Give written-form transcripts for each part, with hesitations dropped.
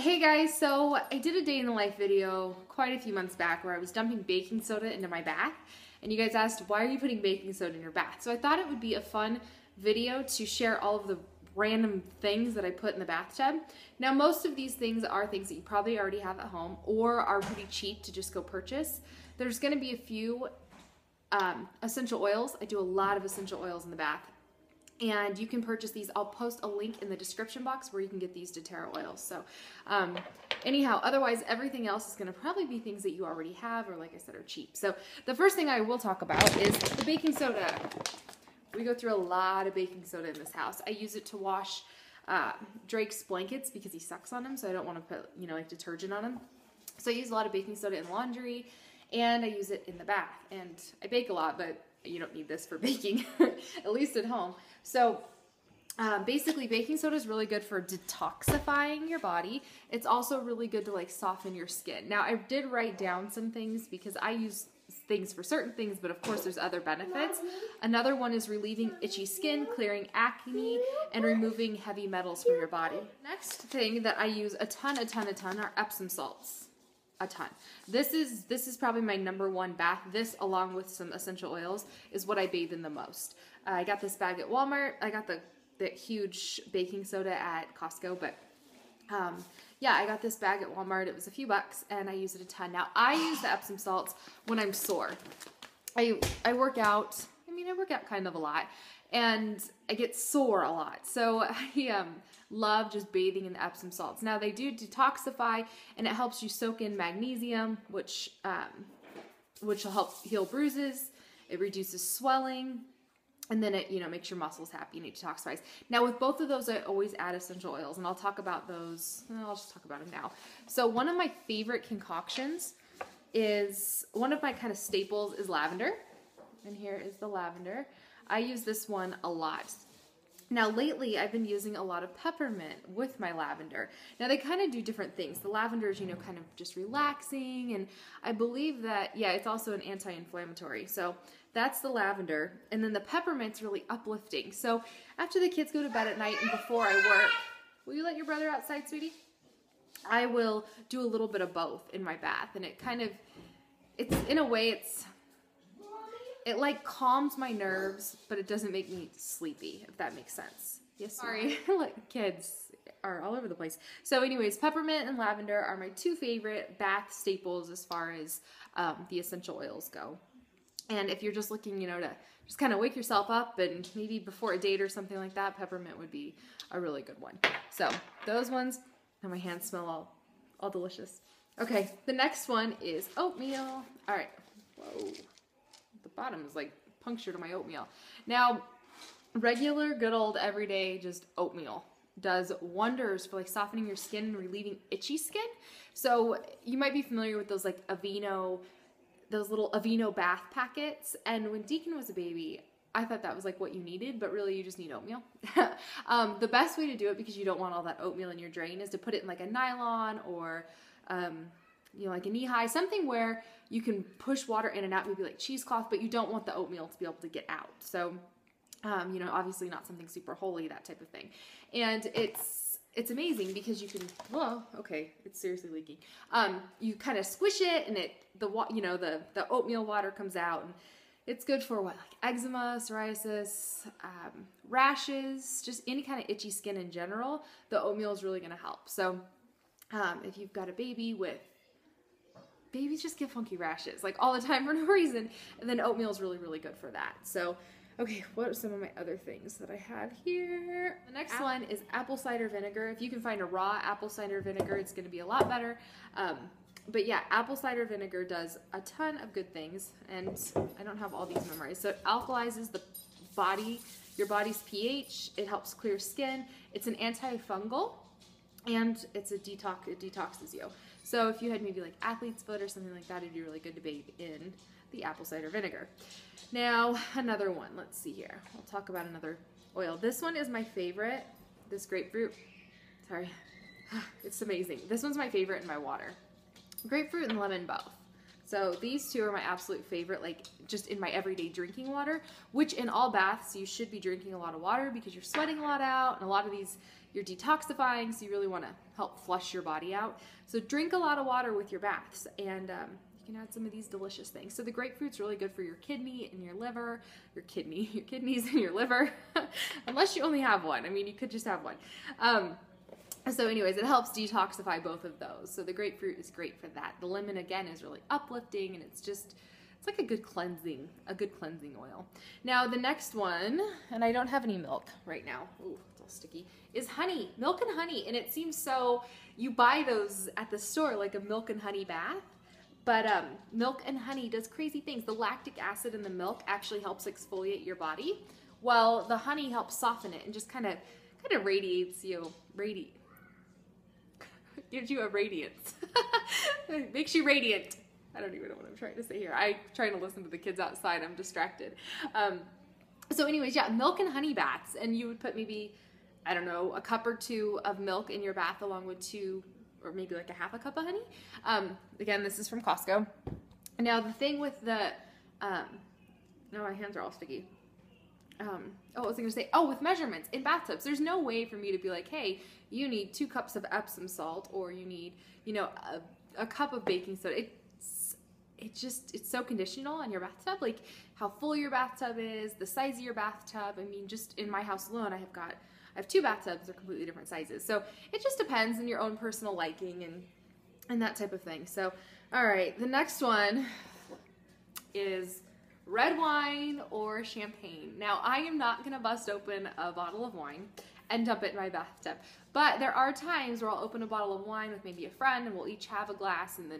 Hey guys, so I did a day in the life video quite a few months back where I was dumping baking soda into my bath, and you guys asked, why are you putting baking soda in your bath? So I thought it would be a fun video to share all of the random things that I put in the bathtub. Now most of these things are things that you probably already have at home or are pretty cheap to just go purchase. There's going to be a few essential oils. I do a lot of essential oils in the bath. And you can purchase these. I'll post a link in the description box where you can get these doTERRA oils. So anyhow, otherwise everything else is going to probably be things that you already have or, like I said, are cheap. So the first thing I will talk about is the baking soda. We go through a lot of baking soda in this house. I use it to wash Drake's blankets because he sucks on them, so I don't want to put, like detergent on them. So I use a lot of baking soda in laundry, and I use it in the bath. And I bake a lot, but you don't need this for baking, at least at home. So basically baking soda is really good for detoxifying your body. It's also really good to like soften your skin. Now I did write down some things because I use things for certain things, but of course there's other benefits. Another one is relieving itchy skin, clearing acne, and removing heavy metals from your body. Next thing that I use a ton are Epsom salts. A ton. This is probably my #1 bath. This, along with some essential oils, is what I bathe in the most. I got this bag at Walmart. I got the huge baking soda at Costco, but yeah, I got this bag at Walmart. It was a few bucks, and I use it a ton. Now, I use the Epsom salts when I'm sore. I work out. I work out kind of a lot, and I get sore a lot. So I love just bathing in the Epsom salts. Now they do detoxify, and it helps you soak in magnesium, which will help heal bruises. It reduces swelling, and then it makes your muscles happy and it detoxifies. Now with both of those, I always add essential oils, and I'll talk about those. I'll just talk about them now. So one of my favorite concoctions is, one of my kind of staples is lavender, and here is the lavender. I use this one a lot. Now lately I've been using a lot of peppermint with my lavender. Now they kind of do different things. The lavender is, kind of just relaxing, and I believe that, yeah, it's also an anti-inflammatory. So that's the lavender, and then the peppermint's really uplifting. So after the kids go to bed at night and before I work, will you let your brother outside, sweetie? I will do a little bit of both in my bath, and it kind of, in a way, it like calms my nerves, but it doesn't make me sleepy, if that makes sense. Yes, sorry, kids are all over the place. So anyways, peppermint and lavender are my two favorite bath staples as far as the essential oils go. And if you're just looking, to just kind of wake yourself up, and maybe before a date or something like that, peppermint would be a really good one. So those ones, and my hands smell all delicious. Okay, the next one is oatmeal. All right, whoa. The bottom is like punctured on my oatmeal. Now, regular, good old, everyday, just oatmeal does wonders for like softening your skin and relieving itchy skin. So you might be familiar with those like those little Aveeno bath packets. And when Deacon was a baby, I thought that was like what you needed, but really you just need oatmeal. The best way to do it, because you don't want all that oatmeal in your drain, is to put it in like a nylon or like a knee-high, something where you can push water in and out, maybe like cheesecloth, but you don't want the oatmeal to be able to get out. So, obviously not something super holy, that type of thing. And it's amazing because you can, whoa, okay, it's seriously leaking. You kind of squish it, and the oatmeal water comes out, and it's good for what, like eczema, psoriasis, rashes, just any kind of itchy skin in general. The oatmeal is really going to help. So, if you've got a baby babies just get funky rashes like all the time for no reason, and then oatmeal is really, really good for that. So, okay, what are some of my other things that I had here? The next one is apple cider vinegar. If you can find a raw apple cider vinegar, it's going to be a lot better. But yeah, apple cider vinegar does a ton of good things, and I don't have all these memorized. So it alkalizes your body's pH. It helps clear skin. It's an antifungal, and it's it detoxes you. So if you had maybe like athlete's foot or something like that, it'd be really good to bathe in the apple cider vinegar. Now, another one. Let's see here. I'll talk about another oil. This one is my favorite. This grapefruit. Sorry. It's amazing. This one's my favorite in my water. Grapefruit and lemon both. So these two are my absolute favorite, like just in my everyday drinking water, which in all baths, you should be drinking a lot of water because you're sweating a lot out, and a lot of these you're detoxifying, so you really want to help flush your body out. So drink a lot of water with your baths, and you can add some of these delicious things. So the grapefruit's really good for your kidney and your liver, your kidneys and your liver, unless you only have one. I mean, you could just have one. So anyways, it helps detoxify both of those. So the grapefruit is great for that. The lemon, again, is really uplifting, and it's like a good cleansing oil. Now the next one, and I don't have any milk right now. Ooh, it's all sticky. Is honey, milk and honey. And it seems so, you buy those at the store, like a milk and honey bath, but milk and honey does crazy things. The lactic acid in the milk actually helps exfoliate your body, while the honey helps soften it and just kind of radiates you, gives you a radiance. Makes you radiant. I don't even know what I'm trying to say here. I'm trying to listen to the kids outside. I'm distracted. So anyways, yeah, milk and honey baths. And you would put maybe, I don't know, a cup or two of milk in your bath along with 2 or maybe like a half a cup of honey. Again, this is from Costco. Now the thing with the, now my hands are all sticky. What was I gonna say? Oh, with measurements in bathtubs, there's no way for me to be like, hey, you need 2 cups of Epsom salt, or you need, you know, a cup of baking soda. It's so conditional on your bathtub, like how full your bathtub is, the size of your bathtub. I mean, just in my house alone, I have 2 bathtubs. They're completely different sizes. So it just depends on your own personal liking and that type of thing. So, all right, the next one is red wine or champagne. Now, I am not gonna bust open a bottle of wine and dump it in my bathtub, but there are times where I'll open a bottle of wine with maybe a friend, and we'll each have a glass, and then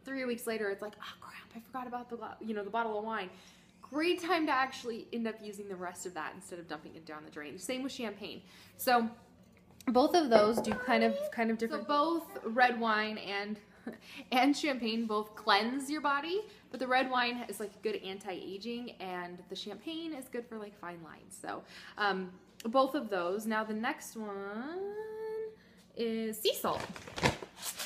3 weeks later, it's like, oh crap, I forgot about the bottle of wine. Great time to actually end up using the rest of that instead of dumping it down the drain. Same with champagne. So both of those do kind of different. So both red wine and champagne both cleanse your body, but the red wine is like good anti-aging, and the champagne is good for like fine lines. So both of those. Now the next one is sea salt.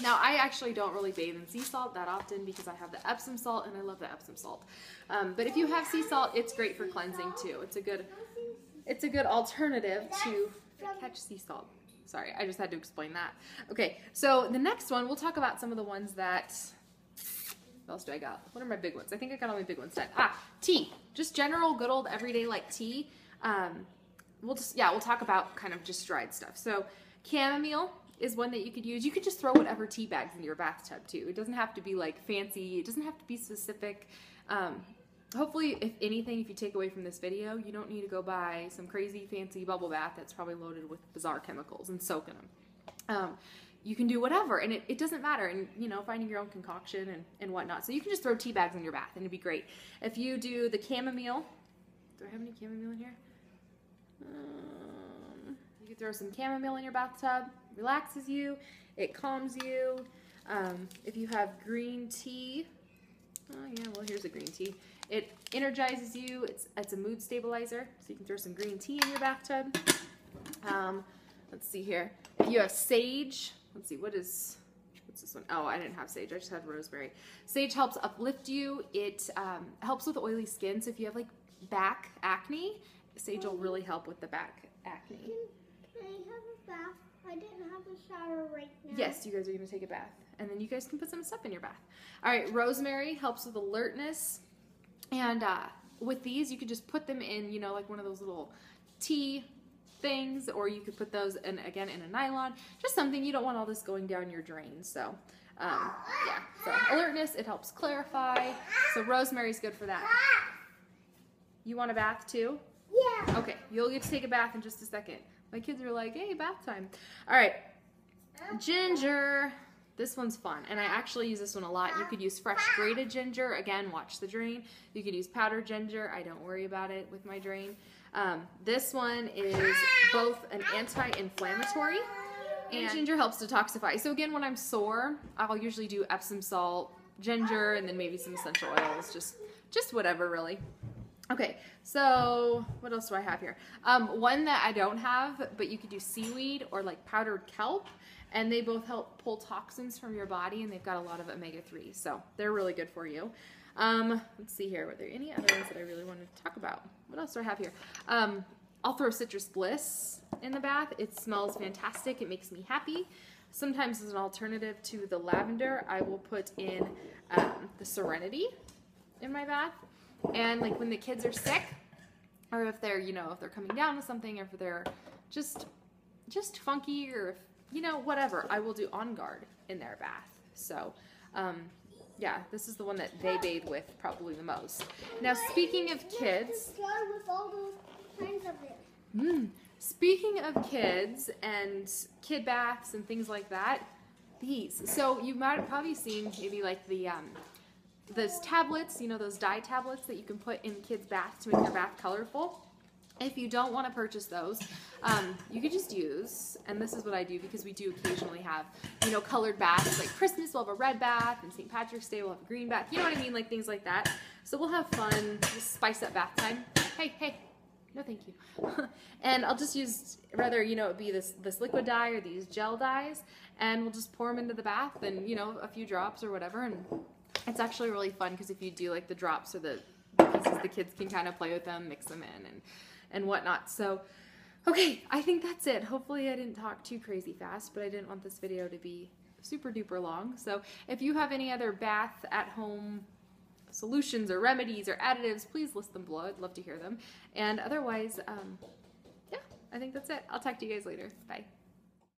Now I actually don't really bathe in sea salt that often because I have the Epsom salt, and I love the Epsom salt. But if you have sea salt, it's great for cleansing too. It's a good alternative to catch sea salt. Sorry, I just had to explain that. Okay, so the next one, we'll talk about some of the ones that, what else do I got? What are my big ones? I think I got all my big ones done. Tea. Just general, good old everyday like tea. We'll talk about kind of just dried stuff. So chamomile is one that you could use. You could just throw whatever tea bags in your bathtub too. It doesn't have to be like fancy. It doesn't have to be specific. Hopefully, if anything, if you take away from this video, you don't need to go buy some crazy fancy bubble bath that's probably loaded with bizarre chemicals and soak in them. You can do whatever, and it doesn't matter, and you know, finding your own concoction and whatnot. So you can just throw tea bags in your bath and it'd be great. If you do the chamomile, do I have any chamomile in here? You could throw some chamomile in your bathtub, relaxes you, it calms you. If you have green tea, oh yeah, well here's a green tea. It energizes you. It's a mood stabilizer, so you can throw some green tea in your bathtub. Let's see here. If you have sage, let's see, what's this one? Oh, I didn't have sage. I just had rosemary. Sage helps uplift you. It helps with oily skin. So if you have like back acne, sage will really help with the back acne. Can I have a bath? I didn't have a shower right now. Yes, you guys are going to take a bath. And then you guys can put some stuff in your bath. All right, rosemary helps with alertness. And with these, you could just put them in, you know, like one of those little tea things, or you could put those in, again, in a nylon. Just something, you don't want all this going down your drain. So, yeah. So, alertness, it helps clarify. So, rosemary's good for that. You want a bath too? Yeah. Okay, you'll get to take a bath in just a second. My kids are like, hey, bath time. All right, ginger. This one's fun, and I actually use this one a lot. You could use fresh grated ginger. Again, watch the drain. You could use powdered ginger. I don't worry about it with my drain. This one is both an anti-inflammatory, and ginger helps detoxify. So again, when I'm sore, I'll usually do Epsom salt, ginger, and then maybe some essential oils, just whatever, really. Okay, so what else do I have here? One that I don't have, but you could do seaweed or like powdered kelp. and they both help pull toxins from your body, and they've got a lot of omega-3, so they're really good for you. Let's see here, were there any other ones that I really wanted to talk about? What else do I have here? I'll throw Citrus Bliss in the bath. It smells fantastic. It makes me happy. Sometimes as an alternative to the lavender, I will put in the Serenity in my bath. And like when the kids are sick, or if they're, you know, if they're coming down with something, or if they're just funky, or if, you know, whatever, I will do On Guard in their bath. So, yeah, this is the one that they bathe with probably the most. Now, speaking of kids, with all those kinds of it. Speaking of kids and kid baths and things like that, these. So you might have probably seen maybe like the those tablets, you know, those dye tablets that you can put in kids' baths to make their bath colorful. If you don't want to purchase those, you could just use, and this is what I do because we do occasionally have, you know, colored baths. Like Christmas, we'll have a red bath, and St. Patrick's Day, we'll have a green bath. You know what I mean? Like things like that. So we'll have fun, just spice up bath time. Hey. No, thank you. And I'll just use, rather, you know, it'd be this liquid dye or these gel dyes, and we'll just pour them into the bath and, you know, a few drops or whatever. And it's actually really fun because if you do like the drops or the pieces, the kids can kind of play with them, mix them in and whatnot. So, okay, I think that's it. Hopefully I didn't talk too crazy fast, but I didn't want this video to be super duper long. So if you have any other bath at home solutions or remedies or additives, please list them below. I'd love to hear them. And otherwise, yeah, I think that's it. I'll talk to you guys later. Bye.